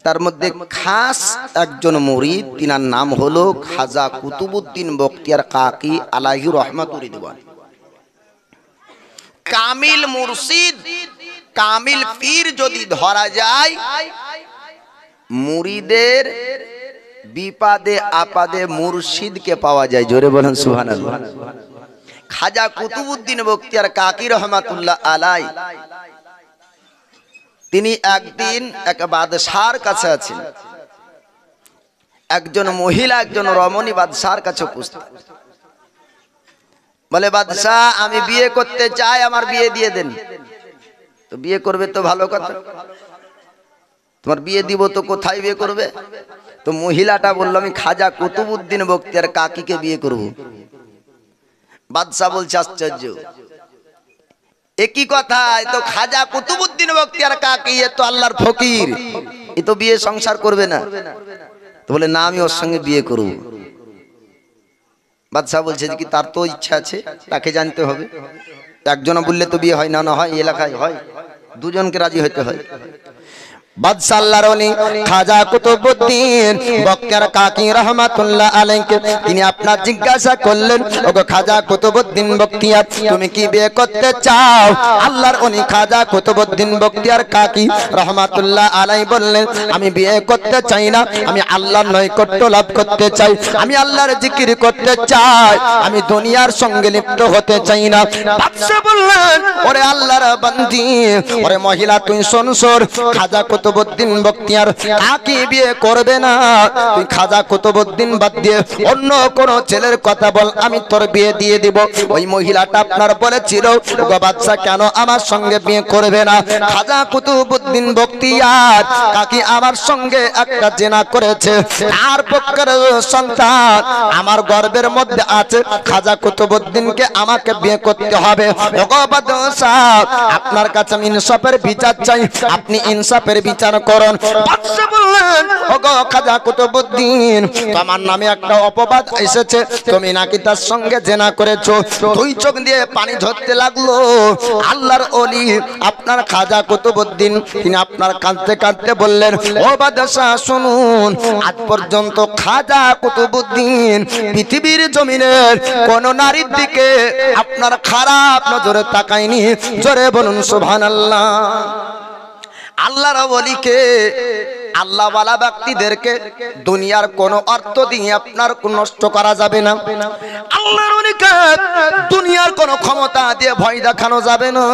তার মধ্যে খাস একজন মুরিদ তিনার নাম হলো খাজা কুতুবউদ্দিন বখতিয়ার কাকি আলাইহি রহমাতুর রিদওয়ান কামিল মুর্শিদ কামিল পীর যদি ধরা যায় মুরিদের বিপদে আপদে মুর্শিদকে পাওয়া যায় জোরে বলেন সুবহানাল্লাহ খাজা কুতুবউদ্দিন বখতিয়ার কাকি রহমাতুল্লাহ আলাই তিনি একদিন এক বাদশার কাছে আছেন একজন মহিলা একজন রমণী বাদশার কাছে উপস্থিত বলে বাদশা আমি বিয়ে করতে চাই আমার বিয়ে দিয়ে দেন তো বিয়ে করবে তো ভালো কথা তোমার বিয়ে দিব তো কোথায় বিয়ে করবে তো মহিলাটা বলল আমি খাজা কুতুবউদ্দিন বখতিয়ার কাকিকে বিয়ে করব বাদশা বলছে আশ্চর্য একই কথা এ তো খাজা কুতুবউদ্দিন বখতিয়ার কাকি এ তো আল্লাহর ফকির এ তো বিয়ে সংসার করবে না তো বলে না আমি ওর সঙ্গে বিয়ে করব বাদশা বলছে যে কি তার তো ইচ্ছা আছে তাকে জানতে হবে একজন বললে তো বিয়ে হয় না না হয় এলাকায় হয় দুজনকে রাজি হতে হয় বাদশা আল্লাহর ওলি খাজা কুতুবউদ্দিন বখতিয়ার কাকি রহমাতুল্লাহ আলাইহি তিনি আপনার জিজ্ঞাসা করলেন ওগো খাজা কুতুবউদ্দিন বখতিয়ার তুমি কি বিয়ে করতে চাও আল্লাহর ওলি খাজা কুতুবউদ্দিন বখতিয়ার কাকি রহমাতুল্লাহ আলাইহি বললেন আমি বিয়ে করতে চাই না আমি আল্লাহর নৈকট্য লাভ করতে চাই আমি আল্লাহর জিকির করতে চাই আমি দুনিয়ার সঙ্গে লিপ্ত হতে চাই না বাদশা বললেন ওরে আল্লাহর বান্দি ওরে মহিলা তুই শোন খাজা কুতুবউদ্দিন বখতিয়ার কাকি বিয়ে করবে না তুই খাজা কুতুবউদ্দিন বাদ দিয়ে অন্য কোন ছেলের কথা বল আমি তোর বিয়ে দিয়ে দিব ওই মহিলাটা আপনার বলেছিল ওগো বাদশা কেন আমার সঙ্গে বিয়ে করবে না খাজা কুতুবউদ্দিন বখতিয়ার কাকি আমার সঙ্গে একটা জিনা করেছে তার পক্ষের সন্তান আমার গর্ভের মধ্যে আছে খাজা কুতুবউদ্দিনকে আমাকে বিয়ে করতে হবে ওগো বাদশা আপনার কাছে আমি ইনসাফের বিচার চাই আপনি ইনসাফের বিচার করুন বাদশা বললেন ওগো খাজা কুতুবউদ্দিন তোমার নামে একটা অপবাদ এসেছে তুমি নাকি তার সঙ্গে জিনা করেছো দুই চোখ দিয়ে পানি ঝরতে লাগলো আল্লাহর ওলি আপনার খাজা কুতুবউদ্দিন তিনি আপনার কাঁদতে কাঁদতে বললেন ও বাদশা শুনুন আজ পর্যন্ত খাজা কুতুবউদ্দিন পৃথিবীর জমিনের কোন নারীর দিকে আপনার খারাপ নজরে তাকায়নি জোরে বলুন সুবহানাল্লাহ আল্লাহর ওলিকে আল্লাহওয়ালা ব্যক্তিদেরকে দুনিয়ার কোনো অর্থ দিয়ে আপনার নষ্ট করা যাবে না। আল্লাহর ওলিকে দুনিয়ার কোনো ক্ষমতা দিয়ে ভয় দেখানো যাবে না।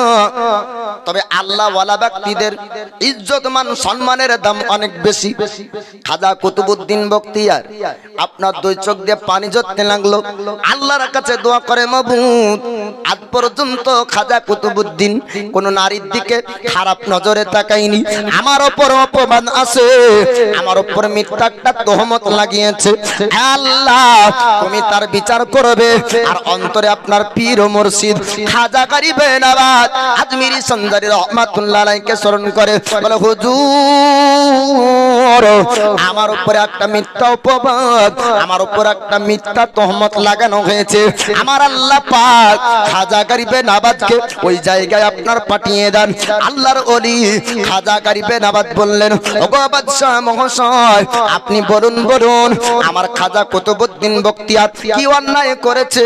তবে আল্লাহওয়ালা ব্যক্তিদের ইজ্জত মান সম্মানের দাম অনেক বেশি। খাজা কুতুবউদ্দিন বখতিয়ার আপনার দুই চোখ দিয়ে পানি ঝরতে লাগলো। আল্লাহর কাছে দোয়া করে, মাবুদ আজ পর্যন্ত খাজা কুতুবউদ্দিন কোন নারীর দিকে খারাপ নজরে তাকায়নি। আমার উপর অপমান আছে, আমার উপর মিথ্যা একটা তহমত লাগিয়েছে। আল্লাহ তুমি তার বিচার করবে। আর অন্তরে আপনার পীর ও মুর্শিদ খাজা গরিবে নওয়াজ আজমিরি সন্দারি রহমাতুল্লাহ আলাইহিকে স্মরণ করে বলে, হুজুর আমার উপরে একটা মিথ্যা অপবাদ, আমার উপর একটা মিথ্যা তহমত লাগানো হয়েছে। আমার আল্লাহ পাক খাজা গরিবে নওয়াজকে ওই জায়গায় আপনার পাঠিয়ে দেন। আল্লাহর ওলি খাজা গরিবে নওয়াজ বললেন, ওগো বাদশাহ মহাশয় আপনি বলুন বলুন আমার খাজা কুতুবউদ্দিন বখতিয়ার কি অন্যায় করেছে?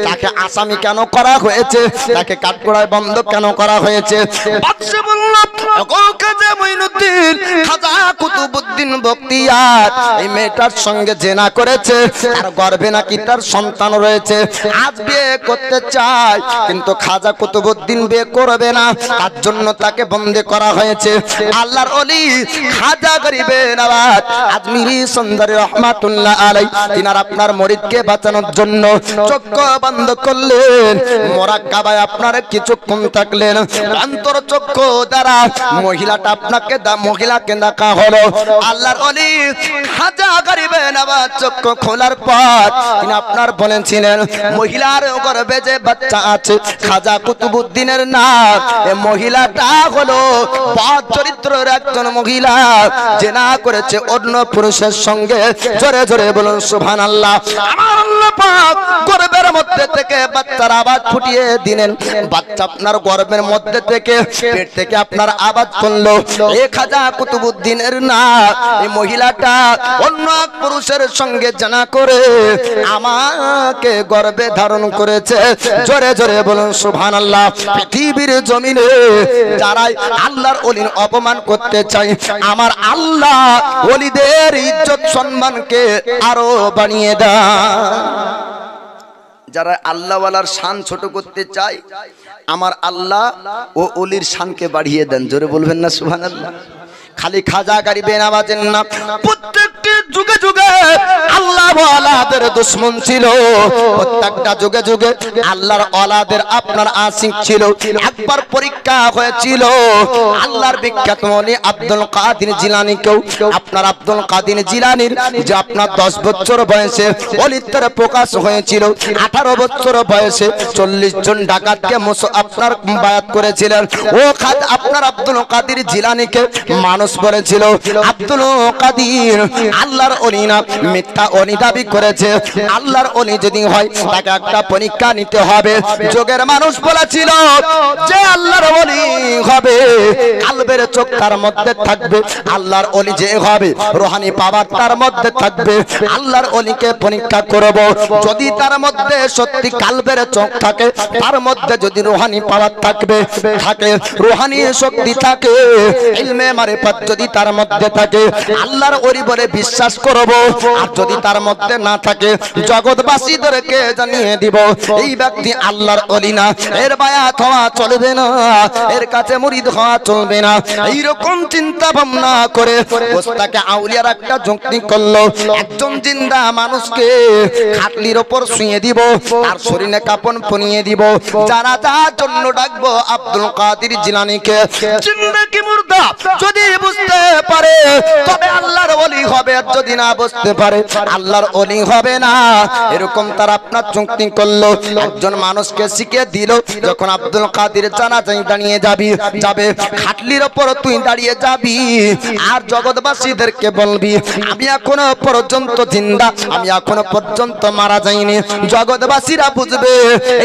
তাকে আসামি কেন করা হয়েছে? তাকে কাঠগড়ায় বন্ধ কেন করা হয়েছে? বাদশা বলল, ওগো খাজা মঈনুদ্দিন খাজা কুতুবউদ্দিন বখতিয়ার এই মেয়েটার সঙ্গে জেনা করেছে, তার গর্ভে নাকি তার সন্তান রয়েছে। আজ বিয়ে করতে চায় কিন্তু খাজা কুতুবউদ্দিন বিয়ে করবে না, তার জন্য তাকে বন্দী করা হয়েছে। আল্লাহর ওলি খাজা গরিবে নওয়াজ আজমিরি সন্দারি রহমাতুল্লাহ আলাইহি তিনার আপনার মুরিদকে বাঁচানোর জন্য চক্ষু বন্ধ করলেন। মুরাক্কাবায় আপনার কিছুক্ষণ থাকলেন। অন্তর চক্ষু দ্বারা মহিলাটা আপনাকে মহিলাকে দেখা হলো। আল্লাহর ওলি খাজা গরিবে নওয়াজ চক্ষু খোলার পর তিনি আপনার বলেছিলেন, মহিলার গর্ভে যে বাচ্চা আছে খাজা কুতুবউদ্দিনের নাম। এই মহিলাটা হলো বদ চরিত্রের একজন মহিলা, জেনা করেছে অন্য পুরুষের সঙ্গে। জোরে জোরে বলুন সুবহানাল্লাহ। আমার আল্লাহ পাক গর্ভের মধ্যে থেকে বাচ্চার আওয়াজ ফুটিয়ে দিলেন। বাচ্চা আপনার গর্ভের মধ্যে থেকে পেট থেকে আপনার আওয়াজ করলো, এ খাজা কুতুবউদ্দিনের নাম। এই মহিলাটা অন্য এক পুরুষের সঙ্গে জেনা করে আমাকে গর্ভে ধারণ করেছে। জোরে জোরে বলুন সুবহানাল্লাহ। পৃথিবীর জমিনে যারা আল্লাহর ওলির অপমান করতে চায়, আমার আল্লাহ ওলিদের ইজ্জত সম্মানকে আরো বাড়িয়ে দেয়। যারা আল্লাহওয়ালার শান ছোট করতে চায়, আমার আল্লাহ ও ওলির শানকে বাড়িয়ে দেন। জোরে বলবেন না সুবহানাল্লাহ। খালি খাজা গরিবে নওয়াজের না, প্রত্যেকটি যুগে যুগে আল্লাহ ওয়ালাদের দুশমন ছিল। প্রত্যেকটা যুগে যুগে আল্লাহর ওয়ালাদের আপনার আশিক ছিল। একবার পরীক্ষা হয়েছিল আল্লাহর বিখ্যাত ওলি আব্দুল কাদের জিলানীকেও। আপনার আব্দুল কাদের জিলানীর যে আপনার 10 বছর বয়সে ওলিত্বের প্রকাশ হয়েছিল, 18 বছর বয়সে 40 জন ডাকাতকে আপনার বায়াত করেছিলেন। ও খাজা আপনার আব্দুল কাদের জিলানীকে মানুষ বলেছিল আব্দুল কাদের আল্লাহর ওলি না, মিথ্যা ওলি দাবি করেছে। আল্লাহর ওলি যদি হয় তাকে একটা পরীক্ষা নিতে হবে। যোগের মানুষ বলেছিল যে আল্লাহর ওলি হবে কালবের চোখ তার মধ্যে থাকবে, আল্লাহর ওলি যে হবে রোহানি পাওয়ার তার মধ্যে থাকবে। আল্লাহর ওলিকে পরীক্ষা করব, যদি তার মধ্যে সত্যি কালবের চোখ থাকে, তার মধ্যে যদি রোহানি পাওয়ার থাকবে থাকে, রোহানি শক্তি থাকে, ইলমে মারিফাত যদি তার মধ্যে থাকে, আল্লাহর ওলি বলে বিশ্বাস করব। আর যদি তার মধ্যে না থাকে, জগৎবাসীদেরকে জানিয়ে দিব এই ব্যক্তি আল্লাহর ওলি না, এর বায়াত হওয়া চলবে না, এর কাছে মুরিদ হওয়া চলবে না। এইরকম চিন্তা ভাবনা করে ওস্তাকে আউলিয়ার একটা যুক্তি করলো। একজন জিন্দা মানুষকে খাটলির ওপর শুয়ে দিব, তার শরীরে কাপড় পরিয়ে দিব, যারা তার জন্য ডাকবো আব্দুল কাদের জিলানীকে। জিন্দা কি মুর্দা যদি বুঝতে পারে তবে আল্লাহর ওলি হবে, যদি না বুঝতে পারে আল্লাহর ওলি হবে না। এরকম তার আপনার যুক্তি করলো। একজন মানুষকে শিখিয়ে দিল, যখন আব্দুল কাদের জানাজায় দাঁড়িয়ে যাবে খাটলির ওপর তুই দাঁড়িয়ে যাবি আর জগৎবাসীদেরকে বলবি আমি এখনো পর্যন্ত জিন্দা, আমি এখনো পর্যন্ত মারা যাইনি। জগৎবাসীরা বুঝবে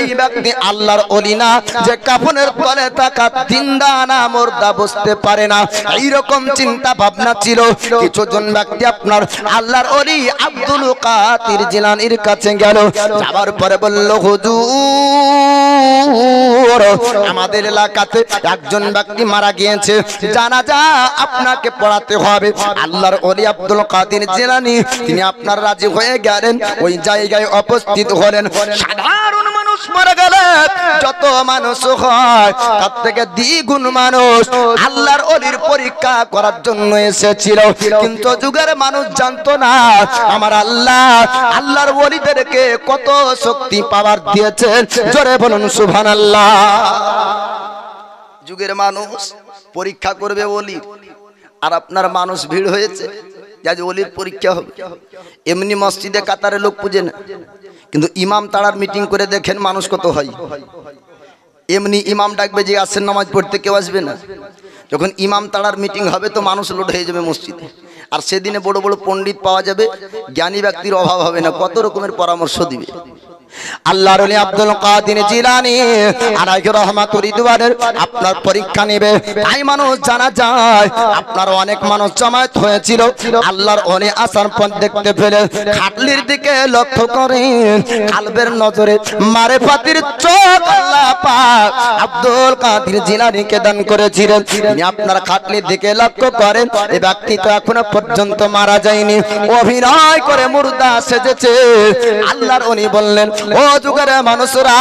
এই ব্যক্তি আল্লাহর ওলি না, যে কাফনের তলে থাকা জিন্দা না মুর্দা বুঝতে পারে না। এইরকম চিন্তা ভাবনা ছিল। কিছুজন ব্যক্তি আপনার আল্লাহর ওলি আব্দুল কাদের জিলানীর কাছে গেল। যাওয়ার পরে বলল, হুজুর আমাদের এলাকাতে একজন ব্যক্তি মারা গিয়েছে, জানাজা আপনাকে পড়াতে হবে। আল্লাহর ওলি আব্দুল কাদের জিলানী তিনি আপনার রাজি হয়ে গেলেন, ওই জায়গায় উপস্থিত হলেন। সাধারণ মানুষ মারা গেলে যত মানুষ হয় তার থেকে দ্বিগুণ মানুষ আল্লাহর ওলির পরীক্ষা করার জন্য এসেছিল। কিন্তু যুগের মানুষ জানতো না আমার আল্লাহ আল্লাহর ওলিদেরকে কত শক্তি পাওয়ার দিয়েছেন। জোরে বলুন সুবহানাল্লাহ। যুগের মানুষ পরীক্ষা করবে ওলির, আর আপনার মানুষ ভিড় হয়েছে যে ওলির পরীক্ষা হবে। এমনি মসজিদে কাতারে লোক পূজে না, কিন্তু ইমাম তাড়ার মিটিং করে দেখেন মানুষ কত হয়। এমনি ইমাম ডাকবে যে আসেন নামাজ পড়তে, কেউ আসবে না। যখন ইমাম তাড়ার মিটিং হবে তো মানুষ লোড হয়ে যাবে মসজিদে। আর সেদিনে বড় বড় পণ্ডিত পাওয়া যাবে, জ্ঞানী ব্যক্তির অভাব হবে না, কত রকমের পরামর্শ দিবে। আল্লাহর ওলি আব্দুল কাদের জিলানী আলাইহি রাহমাতুর রিদওয়ানের আপনার পরীক্ষা নেবে। তাই মানুষ জানা যায় আপনার অনেক মানুষ জমায়েত হয়েছিল। আল্লাহর ওলি আসার পর দেখতে পেলে খাটলির দিকে লক্ষ্য করেন, কালবের নজরে মারিফাতের চোখ আল্লাহ পাক আব্দুল কাদের জিলানীকে দান করেছিলেন। তিনি আপনার খাটলির দিকে লক্ষ্য করেন, এই ব্যক্তি তো এখনো পর্যন্ত মারা যায়নি, অভিনয় করে মুর্দা সেজেছে। আল্লাহর ওলি বললেন, ও যুগের মানুষরা,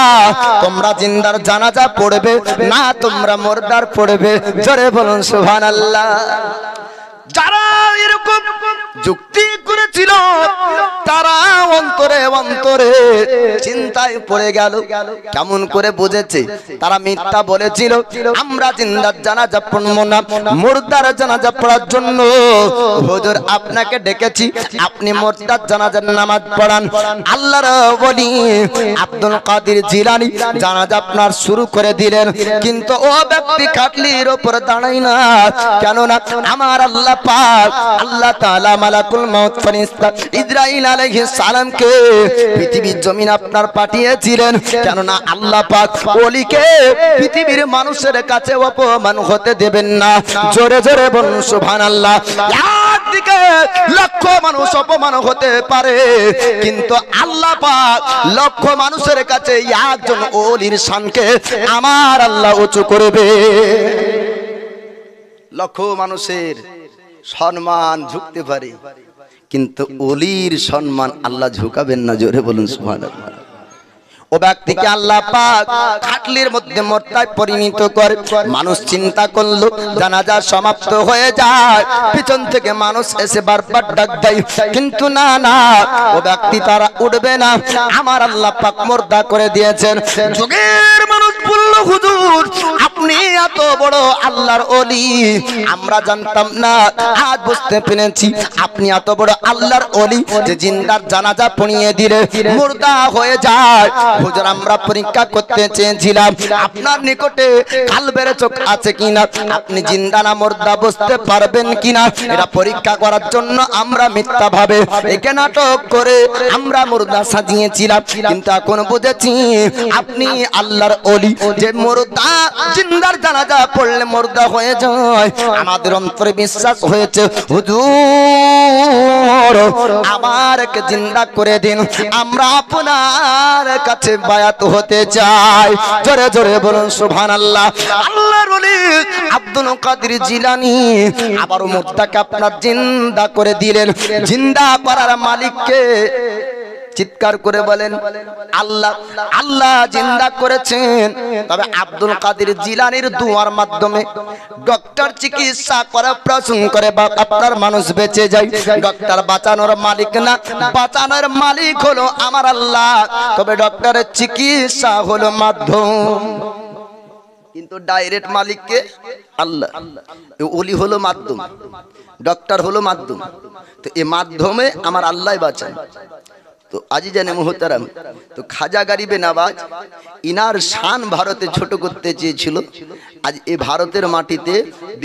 তোমরা জিন্দার জানাজা পড়বে না তোমরা মুর্দার পড়বে? জোরে বলুন সুবহানাল্লাহ। যারা এরকম যুক্তি করেছিল তারা অন্তরে অন্তরে চিন্তায় পড়ে গেল। কেমন করে বুঝেছে? তারা মিথ্যা বলেছিল, আমরা জিন্দার জানাজা পড়ব না, মুর্দার জানাজা পড়ার জন্য হুজুর আপনাকে ডেকেছি, আপনি মুর্দার জানাজার নামাজ পড়ান। আল্লাহর ওলি আব্দুল কাদের জিলানী জানাজা আপনার শুরু করে দিলেন। কিন্তু ও ব্যক্তি খাটলির উপর দাঁড়ায় না, কেননা আমার আল্লাহ পাক আল্লাহ তাআলা মালাকুল মউত ফেরেশতা ইসরাইল আলাইহিস সালামকে পৃথিবীর জমিন আপনার পাঠিয়েছিলেন, কেননা আল্লাহ পাক ওলিকে পৃথিবীর মানুষের কাছে অপমান হতে দেবেন না। জোরে জোরে বলুন সুবহানাল্লাহ। একদিকে লক্ষ মানুষ অপমান হতে পারে, কিন্তু আল্লাহ পাক লক্ষ মানুষের কাছে একজন ওলির শানকে আমার আল্লাহ উঁচু করবে। লক্ষ মানুষের সম্মান ঝুঁকতে পারে, কিন্তু ওলির সম্মান আল্লাহ ঝুঁকাবেন না। জোরে বলুন সুবহানাল্লাহ। ও ব্যক্তিকে আল্লাহ পাক খাটলির মধ্যে মর্তায় পরিণত করে। মানুষ চিন্তা করলো জানাজা সমাপ্ত হয়ে যায়, পিছন থেকে মানুষ এসে বারবার ডাক দেয়, কিন্তু না না, ও ব্যক্তি তারা উঠবে না, আমার আল্লাহ পাক মুর্দা করে দিয়েছেন। যুগের মানুষ বলল, হুজুর আপনি এত বড় আল্লাহর ওলি, আমরা জানতাম না, আজ বুঝতে পেরেছি আপনি এত বড় আল্লাহর ওলি যে জিন্দার জানাজা পড়িয়ে দিলে মুর্দা হয়ে যায়। হুজুর আমরা পরীক্ষা করতে চেয়েছিলাম আপনার নিকটে কালবের চোখ আছে কিনা, আপনি জিন্দা না মুর্দা বুঝতে পারবেন কিনা, এটা পরীক্ষা করার জন্য আমরা মিথ্যা ভাবে একে নাটক করে আমরা মুর্দা সাজিয়েছিলাম। কিন্তু এখন বুঝেছি আপনি আল্লাহর ওলি, যে মুর্দা জিন্দার জানাজা পড়লে মুর্দা হয়ে যায়। আমাদের অন্তরে বিশ্বাস হয়েছে, হুজুর আমারকে জিন্দা করে দিন, আমরা আপনার কাছে বায়াত হতে চাই। জোরে জোরে বলুন সুবহানাল্লাহ। আল্লাহর ওলি আব্দুল কাদের জিলানী আবার মুর্দাকে আপনার জিন্দা করে দিলেন। জিন্দা করার মালিককে চিৎকার করে বলেন আল্লাহ। আল্লাহ জিন্দা করেছেন, তবে আব্দুল কাদের জিলানীর দুয়ার মাধ্যমে ডক্টর চিকিৎসা করে প্রসূন করে আপনার মানুষ বেঁচে যায়। ডক্টর বাঁচানোর মালিক না, বাঁচানোর মালিক হলো আমার আল্লাহ, তবে ডক্টরের চিকিৎসা হলো মাধ্যম, কিন্তু ডাইরেক্ট মালিককে আল্লাহ। ওলি হলো মাধ্যম, ডক্টর হলো মাধ্যম, তো এই মাধ্যমে আমার আল্লাহ বাঁচান। তো আজি জানে মুহতারাম, তো খাজা গরিবে নওয়াজ ইনার শান ভারতে ছোট করতে চেয়েছিল। আজ এই ভারতের মাটিতে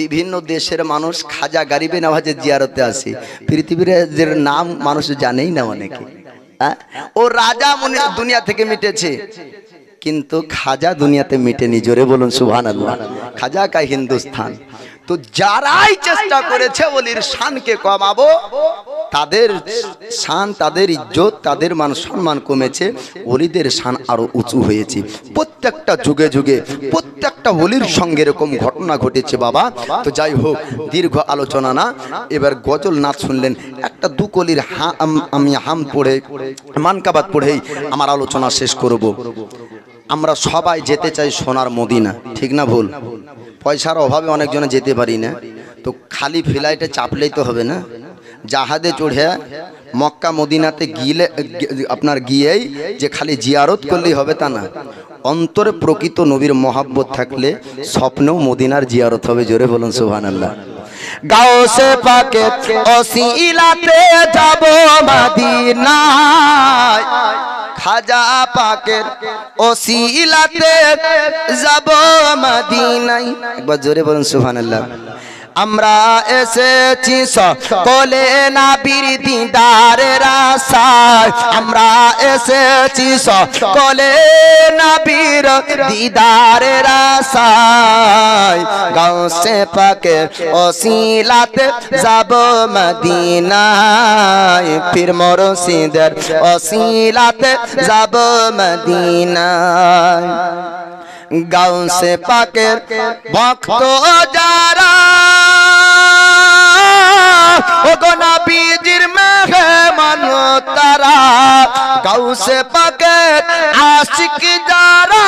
বিভিন্ন দেশের মানুষ খাজা গরিবে নওয়াজের জিয়ারতে আসে। পৃথিবীর নাম মানুষ জানেই না অনেকে। ও রাজা মনে দুনিয়া থেকে মিটেছে, কিন্তু খাজা দুনিয়াতে মিটেনি। জোরে বলুন সুবহানাল্লাহ। খাজা কা হিন্দুস্তান। তো যারাই চেষ্টা করেছে ওলির শানকে কমাবো, তাদের শান, তাদের ইজ্জত, তাদের মান সম্মান কমেছে, ওলিদের শান আরো উঁচু হয়েছে। প্রত্যেকটা যুগে যুগে প্রত্যেকটা ওলির সঙ্গে এরকম ঘটনা ঘটেছে বাবা। তো যাই হোক, দীর্ঘ আলোচনা না, এবার গজল নাচ শুনলেন, একটা দু কলির আমি হাম পড়ে মানকাবাত পড়েই আমার আলোচনা শেষ করব। আমরা সবাই যেতে চাই সোনার মদিনা, ঠিক না ভুল? পয়সার অভাবে অনেকজনে যেতে পারি না, তো খালি ফ্লাইটে চাপলেই তো হবে না, জাহাজে চড়ে মক্কা মদিনাতে গিয়ে আপনার গিয়েই যে খালি জিয়ারত করলেই হবে তা না, অন্তরে প্রকৃত নবীর মহাব্বত থাকলে স্বপ্নেও মদিনার জিয়ারত হবে। জোরে বলুন সুবহানাল্লাহ। গাউসে পাকে ওসিলাতে যাব মদিনায়, খাজা পাকের ওসিলাতে যাব মদিনায়। একবার জোরে বলুন সুবহানাল্লাহ। আমরা এসেছি সকলে নবীর দিদারের আশায়, আমরা এসেছি সকলে নবীর দিদারের আশায়, গাউসে পাকের ওসিলাতে যাব মদিনায়, পীর মুর্শিদের ওসিলাতে যাব মদিনায়। গাউসে পাকের ভক্ত যারা ওগো নবীজির মেহমান তারা, গাউসে পাকের আশিক যারা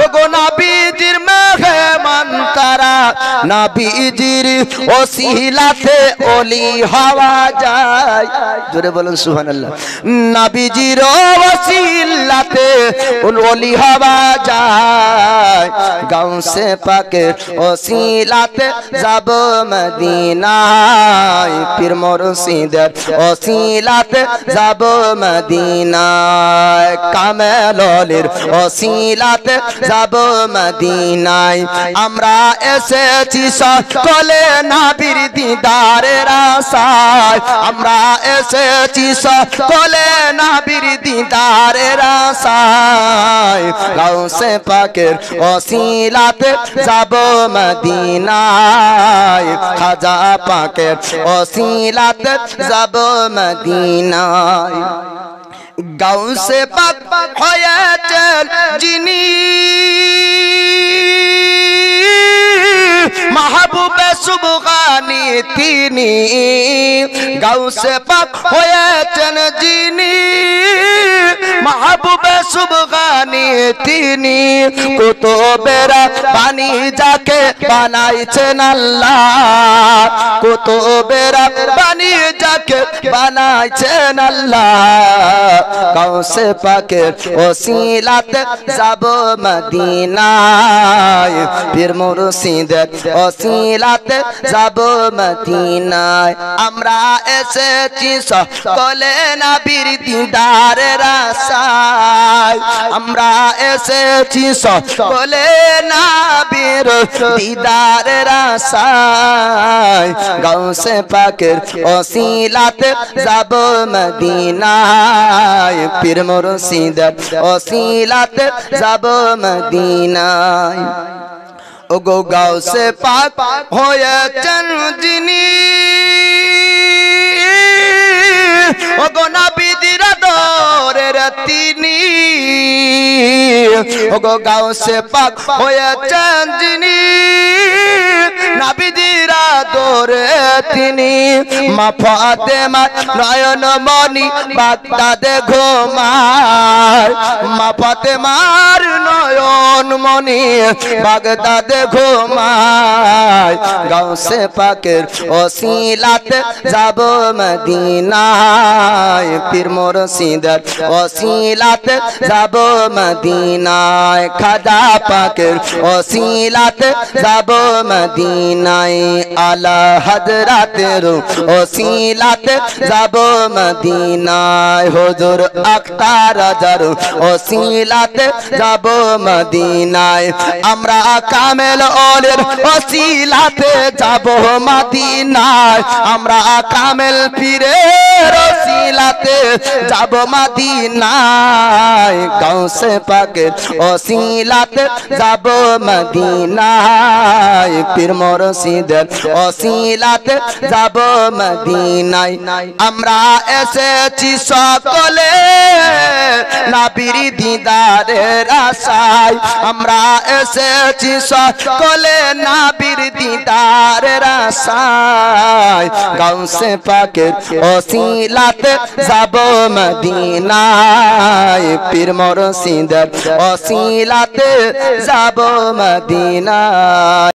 ওগো নবীজির মেহমান তারা, নবীজির ওসিলাতে ওলি হওয়া যায়। জোরে বলুন সুবহানাল্লাহ। নবীজির ওসিলাতে ওলি হওয়া যায়, গাউসে পাকের ওসিলাতে যাব মদিনায়, পীর মুর্শিদের ওসিলাতে যাব মদিনায়, কামেল ওলির ওসিলাতে যাব মদিনায়। আমরা এসেছি সকলে নবীর দিদারের আশায়, আমরা এসেছি সকলে নবীর দিদারের আশায়, গাউসে পাকের ওসিলাতে যাব মদিনায়, খাজা পাকের ওসিলাতে যাব মদিনায়। গাউসে পাক হয়েছেন যিনি মাহবুবে সুবহানি তিনি, গাউসে পাক হয়েছেন যিনি মাহবুবে সুবহানি তিনি, কুতুবের বাণী যাকে বানাইছেন আল্লাহ, কুতুবের বাণী যাকে বানাইছেন আল্লাহ, গাউসে পাকের ওসিলাতে যাব মদিনায়, পীর মুর্শিদের ওসিলাতে যাব মদিনায়। আমরা এসেছি সকলে নবীর দিদারের আশায়, আমরা এসেছি সকলে নবীর দিদারের আশায়, গাউসে পাকের ওসিলাতে যাব মদিনায়, পীর মুর্শিদের ওসিলাতে যাব মদিনায়। ওগো গাউসে পাক হয়েছেন যিনি ওগো নবীজির আদরের তিনি, ওগো গাউসে পাক হয়েছেন যিনি নবীজির আদরে তিনি, মা ফাতেমা নয়ন মনি বাগদাদে ঘুমায়, মা ফাতেমার নয়ন মনি বাগদাদে ঘুমায়, গাউসে পাকের ওসিলাতে যাব মদিনায়, পীর মুর্শিদের ওসিলাতে যাব মদিনায়, খাজা পাকের ওসিলাতে যাব মদিনায়, আলা হযরতের ওসিলাতে যাব মদিনায়, হুজুর আখতার রাজার ওসিলাতে যাব মদিনায়। আমরা কামেল ওলির ওসিলাতে যাব মদিনায়, আমরা কামেল পীরের ওসিলাতে যাব মদিনায়, গাও গাউসে পাকের ওসিলাতে যাব মদিনায় পীর মুর্শিদের ওসিলাতে যাব মদিনায় আমরা এসেছি সকলে নবীর দিদারের আশায় আমরা এসেছি সকলে নবীর দিদারের আশায় গাউসে পাকের ওসিলাতে যাব মদিনায় পীর মুর্শিদের ওসিলাতে যাব মদিনায়।